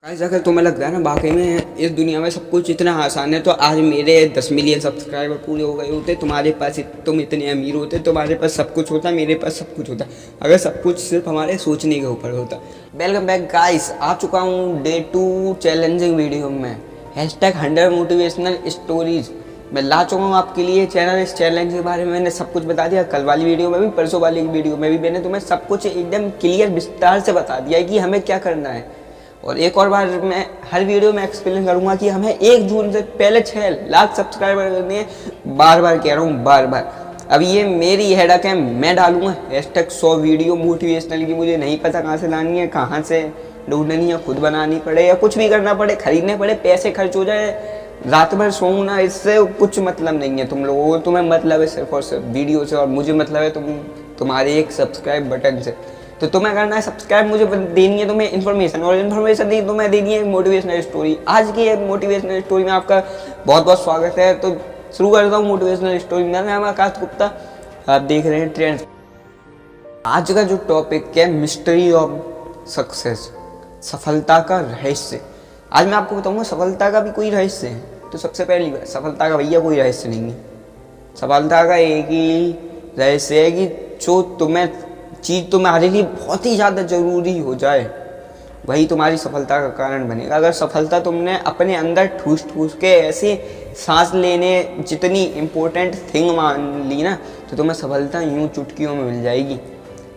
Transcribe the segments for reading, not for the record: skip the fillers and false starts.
Guys, अगर तुम्हें लगता है ना वाकई में इस दुनिया में सब कुछ इतना आसान है तो आज मेरे 10 मिलियन सब्सक्राइबर पूरे हो गए होते। तुम्हारे पास तुम इतने अमीर होते, तुम्हारे पास सब कुछ होता, मेरे पास सब कुछ होता अगर सब कुछ सिर्फ हमारे सोचने के ऊपर होता। वेलकम बैक गाइस, आ चुका हूँ डे 2 चैलेंजिंग वीडियो में #100 मोटिवेशनल स्टोरीज मैं ला चुका हूँ आपके लिए चैनल। इस चैलेंज के बारे में मैंने सब कुछ बता दिया, कल वाली वीडियो में भी, परसों वाली वीडियो में भी मैंने तुम्हें सब कुछ एकदम क्लियर विस्तार से बता दिया है कि हमें क्या करना है। और एक और बार मैं हर वीडियो में एक्सप्लेन करूंगा कि हमें 1 जून से पहले 6 लाख सब्सक्राइबर करने हैं। बार बार कह रहा हूँ, बार बार। अब ये मेरी हेडक है, मैं डालूंगा #100 वीडियो मोटिवेशनल की। मुझे नहीं पता कहाँ से लानी है, कहाँ से ढूंढनी है, खुद बनानी पड़े या कुछ भी करना पड़े, खरीदने पड़े, पैसे खर्च हो जाए, रात भर सोऊं ना, इससे कुछ मतलब नहीं है तुम लोगों को। तुम्हें मतलब है सिर्फ और सिर्फ वीडियो से, और मुझे मतलब है तुम्हारे एक सब्सक्राइब बटन से। तो तुम्हें करना है सब्सक्राइब, मुझे देनी है तुम्हें इन्फॉर्मेशन, और इन्फॉर्मेशन नहीं तुम्हें देनी है मोटिवेशनल स्टोरी। आज की मोटिवेशनल स्टोरी में आपका बहुत बहुत स्वागत है। तो शुरू करता हूँ मोटिवेशनल स्टोरी। मेरा नाम है आकाश गुप्ता, आप देख रहे हैं ट्रेंड्स। आज का जो टॉपिक है मिस्ट्री ऑफ सक्सेस, सफलता का रहस्य। आज मैं आपको बताऊंगा सफलता का भी कोई रहस्य है। तो सबसे पहली बात, सफलता का भैया कोई रहस्य नहीं है। सफलता का एक ही रहस्य है कि जो चीज़ तुम्हारे लिए बहुत ही ज़्यादा ज़रूरी हो जाए, वही तुम्हारी सफलता का कारण बनेगा। अगर सफलता तुमने अपने अंदर ठूस ठूस के ऐसे सांस लेने जितनी इम्पोर्टेंट थिंग मान ली ना, तो तुम्हें सफलता यूं चुटकियों में मिल जाएगी।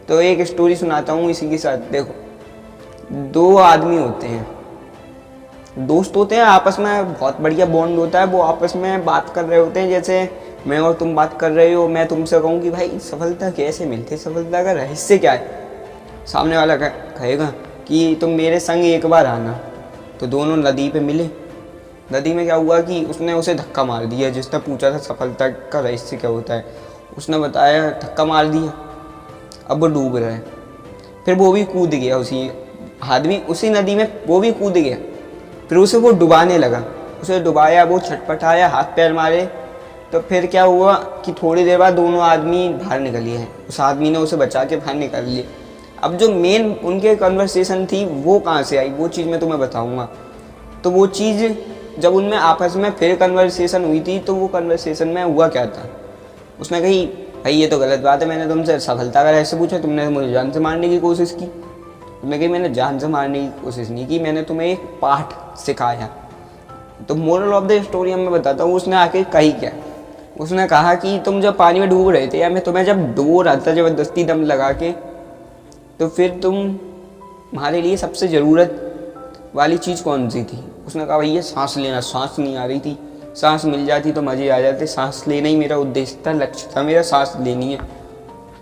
तो एक स्टोरी सुनाता हूँ इसी के साथ। देखो, 2 आदमी होते हैं, दोस्त होते हैं, आपस में बहुत बढ़िया बॉन्ड होता है। वो आपस में बात कर रहे होते हैं, जैसे मैं और तुम बात कर रहे हो। मैं तुमसे कहूँ कि भाई सफलता कैसे मिलती है, सफलता का रहस्य क्या है। सामने वाला कहेगा कि तुम मेरे संग एक बार आना। तो दोनों नदी पे मिले। नदी में क्या हुआ कि उसने उसे धक्का मार दिया। जिसने पूछा था सफलता का रहस्य क्या होता है, उसने बताया, धक्का मार दिया, अब वो डूब रहा है। फिर वो भी कूद गया, उसी आदमी उसी नदी में वो भी कूद गया। फिर उसे वो डुबाने लगा, उसे डुबाया, वो छटपटाया, हाथ पैर मारे। तो फिर क्या हुआ कि थोड़ी देर बाद दोनों आदमी बाहर निकल गए हैं। उस आदमी ने उसे बचा के बाहर निकाल लिया। अब जो मेन उनके कन्वर्सेशन थी वो कहाँ से आई, वो चीज़ मैं तुम्हें बताऊंगा। तो वो चीज़ जब उनमें आपस में फिर कन्वर्सेशन हुई थी, तो वो कन्वर्सेशन में हुआ क्या था, उसने कही, भाई ये तो गलत बात है, मैंने तुमसे सफलता का रहस्य पूछा, तुमने मुझे जान से मारने की कोशिश की। उसने कही, मैंने जान से मारने की कोशिश नहीं की, मैंने तुम्हें एक पाठ सिखाया। तो मोरल ऑफ द स्टोरी मैं बताता हूँ। उसने आके कही क्या, उसने कहा कि तुम जब पानी में डूब रहे थे, या मैं तुम्हें जब डुबो रहा था जबरदस्ती दम लगा के, तो फिर तुम्हारे लिए सबसे ज़रूरत वाली चीज़ कौन सी थी। उसने कहा, भैया सांस लेना। सांस नहीं आ रही थी, सांस मिल जाती तो मज़े आ जाते। सांस लेना ही मेरा उद्देश्य था, लक्ष्य था मेरा, सांस लेनी है।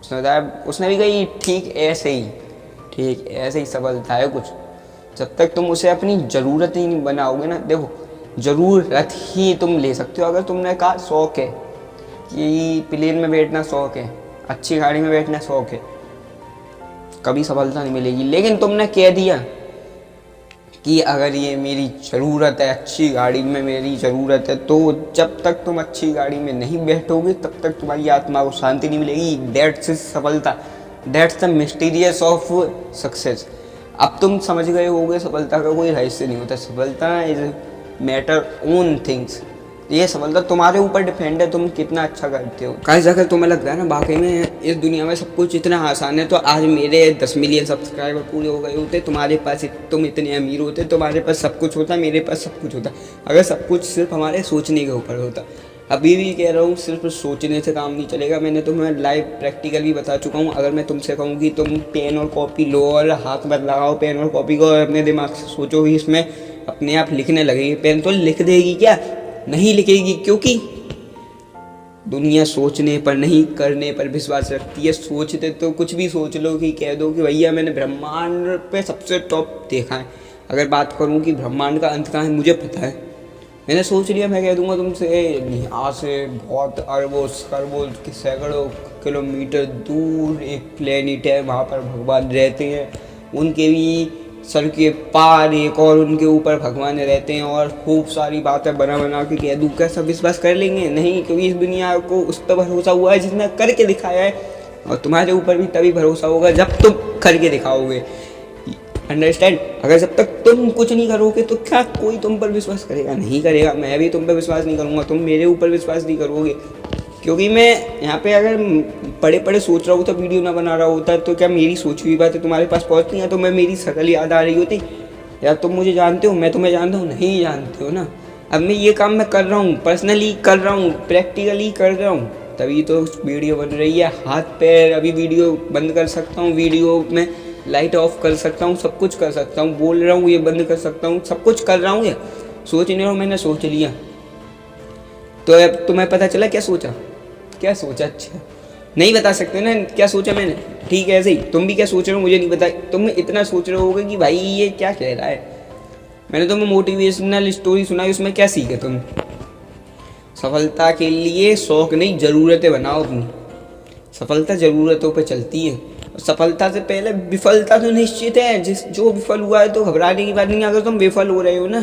उसने बताया, उसने भी कही, ठीक ऐसे ही सफलता है कुछ। जब तक तुम उसे अपनी ज़रूरत ही नहीं बनाओगे ना। देखो, ज़रूरत ही तुम ले सकते हो। अगर तुमने कहा शौक़ है कि प्लेन में बैठना शौक़ है, अच्छी गाड़ी में बैठना शौक़ है, कभी सफलता नहीं मिलेगी। लेकिन तुमने कह दिया कि अगर ये मेरी ज़रूरत है, अच्छी गाड़ी में मेरी ज़रूरत है, तो जब तक तुम अच्छी गाड़ी में नहीं बैठोगे तब तक तुम्हारी आत्मा को शांति नहीं मिलेगी। दैट्स सफलता, that's the mysterious of success. अब तुम समझ गए होगे सफलता का कोई रहस्य नहीं होता। सफलता इज मैटर ओन थिंग्स। ये सफलता तुम्हारे ऊपर डिपेंड है, तुम कितना अच्छा करते हो। गाइस, अगर तुम्हें लगता है ना वाकई में इस दुनिया में सब कुछ इतना आसान है तो आज मेरे 10 मिलियन सब्सक्राइबर पूरे हो गए होते। तुम्हारे पास तुम इतने अमीर होते, तुम्हारे पास सब कुछ होता, मेरे पास सब कुछ होता अगर सब कुछ सिर्फ हमारे सोचने के ऊपर होता। अभी भी कह रहा हूँ, सिर्फ सोचने से काम नहीं चलेगा। मैंने तुम्हें लाइव प्रैक्टिकल भी बता चुका हूँ। अगर मैं तुमसे कहूँ कि तुम पेन और कॉपी लो और हाथ मत लगाओ पेन और कॉपी को, और अपने दिमाग से सोचो कि इसमें अपने आप लिखने लगेगी, पेन तो लिख देगी क्या? नहीं लिखेगी, क्योंकि दुनिया सोचने पर नहीं करने पर विश्वास रखती है। सोचते तो कुछ भी सोच लो, कि कह दो कि भैया मैंने ब्रह्मांड पे सबसे टॉप देखा है। अगर बात करूँ कि ब्रह्मांड का अंत कहाँ है, मुझे पता है, मैंने सोच लिया, मैं कह दूंगा तुमसे, यहाँ से बहुत अरबों खरबों सैकड़ों किलोमीटर दूर एक प्लेनेट है, वहाँ पर भगवान रहते हैं। उनके भी सर के पार एक और उनके ऊपर भगवान रहते हैं, और खूब सारी बातें बना के कह दूँ, क्या सब विश्वास कर लेंगे? नहीं, क्योंकि इस दुनिया को उस पर भरोसा हुआ है जिसने करके दिखाया है, और तुम्हारे ऊपर भी तभी भरोसा होगा जब तुम करके दिखाओगे। अंडरस्टैंड। अगर जब तक तुम कुछ नहीं करोगे तो क्या कोई तुम पर विश्वास करेगा? नहीं करेगा। मैं भी तुम पर विश्वास नहीं करूँगा, तुम मेरे ऊपर विश्वास नहीं करोगे। क्योंकि मैं यहाँ पे अगर पड़े पड़े सोच रहा होता, वीडियो ना बना रहा होता, तो क्या मेरी सोची हुई बातें तुम्हारे पास पहुँचती हैं? तो मैं मेरी शक्ल याद आ रही होती, या तुम मुझे जानते हो, मैं तुम्हें जानता हूँ? नहीं जानते हो ना। अब मैं ये काम मैं कर रहा हूँ, पर्सनली कर रहा हूँ, प्रैक्टिकली कर रहा हूँ, तभी तो वीडियो बन रही है। हाथ पैर अभी वीडियो बंद कर सकता हूँ, वीडियो में लाइट ऑफ कर सकता हूँ, सब कुछ कर सकता हूँ, बोल रहा हूँ ये बंद कर सकता हूँ, सब कुछ कर रहा हूँ। ये सोच नहीं रहा हूँ, मैंने सोच लिया। तो अब तुम्हें पता चला क्या सोचा? क्या सोचा? अच्छा नहीं बता सकते ना क्या सोचा मैंने? ठीक है, ऐसे ही तुम भी क्या सोच रहे हो मुझे नहीं पता। तुम इतना सोच रहे होगे कि भाई ये क्या कह रहा है। मैंने तुम्हें मोटिवेशनल स्टोरी सुनाई, उसमें क्या सीखे तुम? सफलता के लिए शौक नहीं, ज़रूरतें बनाओ अपनी। सफलता ज़रूरतों पे चलती है। सफलता से पहले विफलता तो निश्चित है। जो विफल हुआ है तो घबराने की बात नहीं है। अगर तुम विफल हो रहे हो ना,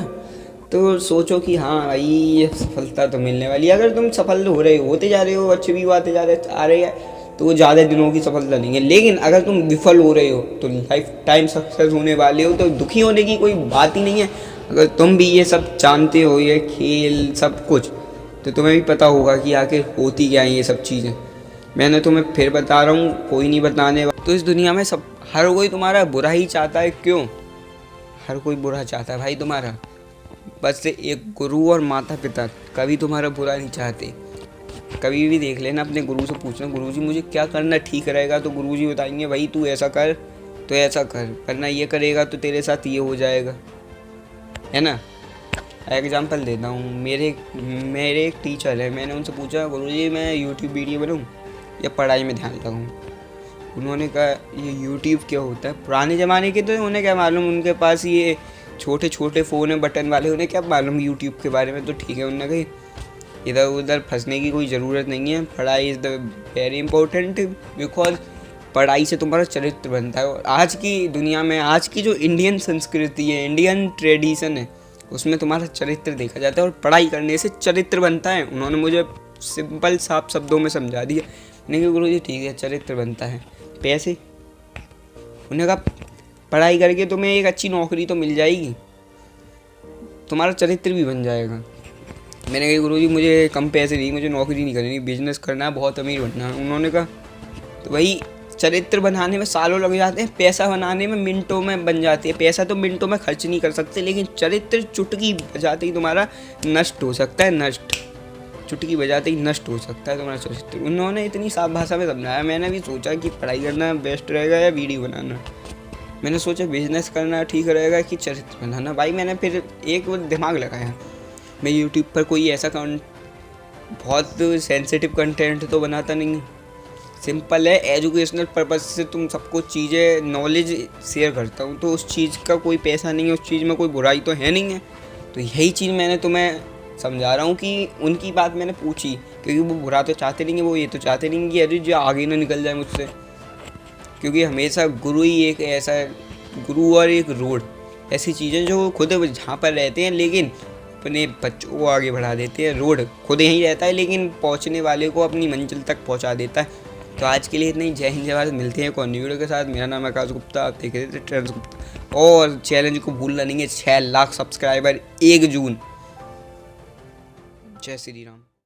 तो सोचो कि हाँ भाई ये सफलता तो मिलने वाली है। अगर तुम सफल हो रहे हो, होते जा रहे हो, अच्छे भी आते जा रहे आ रहे हैं, तो वो ज़्यादा दिनों की सफलता नहीं है। लेकिन अगर तुम विफल हो रहे हो तो लाइफ टाइम सक्सेस होने वाले हो, तो दुखी होने की कोई बात ही नहीं है। अगर तुम भी ये सब जानते हो, ये खेल सब कुछ, तो तुम्हें भी पता होगा कि आखिर होती क्या है ये सब चीज़ें। मैंने तुम्हें फिर बता रहा हूँ, कोई नहीं बताने वाला। तो इस दुनिया में सब हर कोई तुम्हारा बुरा ही चाहता है। क्यों? हर कोई बुरा चाहता है भाई तुम्हारा। बस से एक गुरु और माता पिता कभी तुम्हारा बुरा नहीं चाहते। कभी भी देख लेना, अपने गुरु से पूछना, गुरुजी मुझे क्या करना ठीक रहेगा, तो गुरुजी बताएंगे भाई तू ऐसा कर, तो ऐसा कर, वरना ये करेगा तो तेरे साथ ये हो जाएगा, है ना। एग्जाम्पल देता हूँ, मेरे एक टीचर है। मैंने उनसे पूछा गुरुजी मैं यूट्यूब वीडियो बनाऊँ या पढ़ाई में ध्यान लगाऊँ? उन्होंने कहा ये यूट्यूब क्या होता है? पुराने ज़माने के तो उन्हें क्या मालूम, उनके पास ये छोटे छोटे फ़ोन है बटन वाले, उन्हें क्या मालूम यूट्यूब के बारे में। तो ठीक है, उन्होंने कही इधर उधर फंसने की कोई ज़रूरत नहीं है। पढ़ाई is the very important, because पढ़ाई से तुम्हारा चरित्र बनता है। और आज की दुनिया में, आज की जो इंडियन संस्कृति है, इंडियन ट्रेडिशन है, उसमें तुम्हारा चरित्र देखा जाता है और पढ़ाई करने से चरित्र बनता है। उन्होंने मुझे सिंपल साफ शब्दों में समझा दिया। मैंने कहा गुरुजी ठीक है, चरित्र बनता है। पैसे? उन्होंने कहा पढ़ाई करके तुम्हें एक अच्छी नौकरी तो मिल जाएगी, तुम्हारा चरित्र भी बन जाएगा। मैंने कहा गुरुजी मुझे कम पैसे नहीं, मुझे नौकरी नहीं करनी, बिजनेस करना है, बहुत अमीर बनना है। उन्होंने कहा तो वही चरित्र बनाने में सालों लग जाते हैं, पैसा बनाने में मिनटों में बन जाती है। पैसा तो मिनटों में खर्च नहीं कर सकते, लेकिन चरित्र चुटकी बजाते ही तुम्हारा नष्ट हो सकता है। नष्ट, चुटकी बजाते ही नष्ट हो सकता है तुम्हारा चरित्र। उन्होंने इतनी साफ भाषा में समझाया। मैंने भी सोचा कि पढ़ाई करना बेस्ट रहेगा या वीडियो बनाना। मैंने सोचा बिजनेस करना ठीक रहेगा कि चरित्र बनाना। भाई मैंने फिर एक दिमाग लगाया, मैं यूट्यूब पर कोई ऐसा बहुत सेंसिटिव कंटेंट तो बनाता नहीं हूँ। सिंपल है, एजुकेशनल पर्पज़ से तुम सबको चीज़ें नॉलेज शेयर करता हूँ, तो उस चीज़ का कोई पैसा नहीं है, उस चीज़ में कोई बुराई तो है नहीं है। तो यही चीज़ मैंने तुम्हें समझा रहा हूँ कि उनकी बात मैंने पूछी, क्योंकि वो बुरा तो चाहते नहीं है, वो ये तो चाहते नहीं कि अरे जो आगे ना निकल जाए मुझसे। क्योंकि हमेशा गुरु ही एक ऐसा, गुरु और एक रोड ऐसी चीज़ें जो खुद जहाँ पर रहते हैं लेकिन अपने बच्चों को आगे बढ़ा देते हैं। रोड खुद यहीं रहता है लेकिन पहुँचने वाले को अपनी मंजिल तक पहुँचा देता है। तो आज के लिए इतना ही। जय हिंद, जय भारत। मिलते हैं एक और न्यू वीडियो के साथ। मेरा नाम है आकाश गुप्ता, आप देख रहे थे ट्रेंड्स गुप्ता। और चैलेंज को भूलना नहीं है, 6 लाख सब्सक्राइबर 1 जून। जय श्री राम।